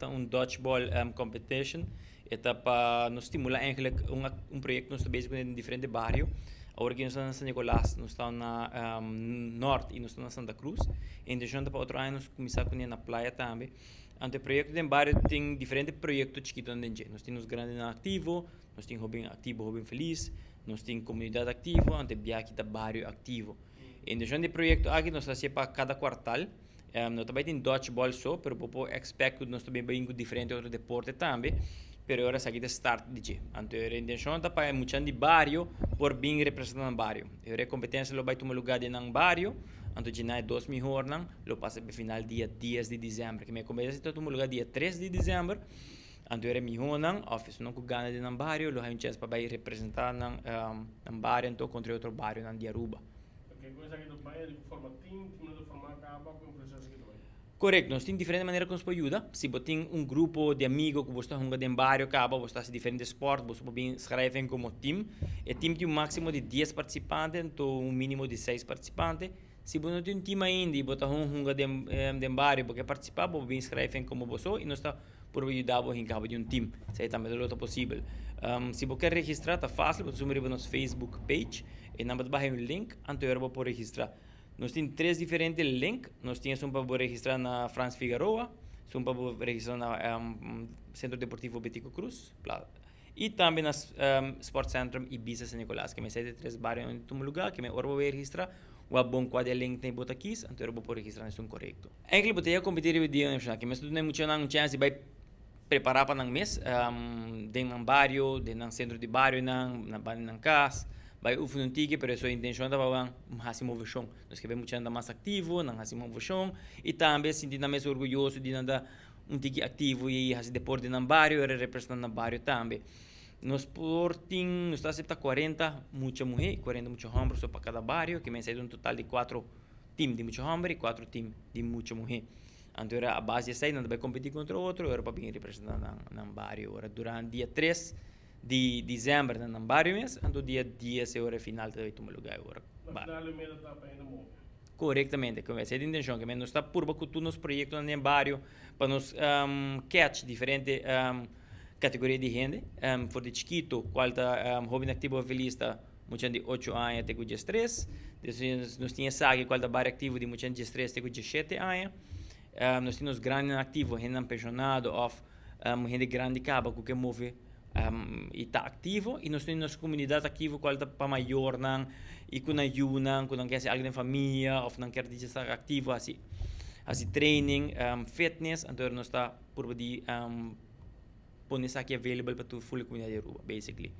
está dodgeball competition. Eta para nos estimular eigenlijk project nos está bezig in diferente bairro. Agora que nós estamos na San Nicolás, nós estamos na Norte e nós estamos na Santa Cruz. E então para outro ano nós começar com na praia também. Ante o projeto de bairro tem diferentes projetos chiquitos onde nós temos grandes ativo, nós temos jovem ativo, jovem feliz, nós temos comunidade ativo, ante viagem da bairro ativo. E então o projeto aqui nós fazemos para cada quartal. Nós também temos dodgeball só, mas eu expect que nós também vamos diferente outro deporte também. Pero ahora aquí de start DJ. Ante a intenção da para muitos de barrio por bem representando barrio. A competência lo vai tomar lugar de nang barrio. Ante de na 2 mil nang lo passa para final dia 10 de dezembro. Que minha competência está tomar lugar dia 3 de dezembro. Ante era mil nang office não que ganha de nang barrio lo hay chance para vai representar nang barrio então contra outro barrio nang dia Aruba. Porque coisa que do bairro de forma team de forma acaba com o processo que do bairro. Correto, nós temos diferentes maneiras que nos pode ajudar. Se você tem grupo de amigos que você está jogando em bairro, você está em diferentes esportes, você pode escrever como time. O time tem um máximo de 10 participantes, então um mínimo de 6 participantes. Se você não tem um time ainda e você está jogando em bairro, você participar, você pode escrever como você e nós está por ajudar você em cabo de um time. Isso também é possível. Se você quer registrar, está fácil, você subir no nosso Facebook page e não vai um link, então você pode registrar. Nós temos 3 diferentes links. Nós temos para registrar na Franz Figueroa, para registrar na Centro Deportivo Betico Cruz, e também na Sport Centrum Ibiza San Nicolás, que me sai de 3 bairros em um lugar, que me orbo registrar, o bom quadro link tem bota aqui, então eu vou registrar isso correto. Eigentlich botei a competir o dia nacional, que me estou dando muito uma chance de preparar para o mês, dentro do bairro, dentro do centro de bairro, na casa. Vai o fundo tique, pero sua intenção é para fazer uma versão. Nós queremos muito mais ativo, não fazer uma versão e também sentir mais orgulhoso de andar tique ativo e fazer deporte no bairro, representando o bairro também. Nós nós está acepta 40 muitas mulheres, 40 muitos homens para cada bairro, que me sai um total de 4 times de muitos homens e 4 times de muitas mulheres. Então a base é não vai competir contra o outro, era para vir representar no bairro. Durante dia 3 de dezembro no bairro mês, então dia 10 é hora final de tomar lugar agora. Na final o mês está para ainda morrer. Corretamente, como essa é a intenção, que nós está por baixo nos projetos no bairro para nos catch diferentes categorias de gente, for de chiquito, qual está jovem ativo feliz está muito de 8 anos até com 13, nós tínhamos sabe qual está bairro ativo de muito de 13 até com 17 anos, nós temos grandes ativos, gente pensionado, gente grande caba que move e está ativo e nós temos nossa comunidade ativa qual está para maior e quando ajuda quando quer ser alguém da família ou não quer estar ativo assim training fitness então nós está por de pôr isso aqui available para toda a comunidade de Aruba basically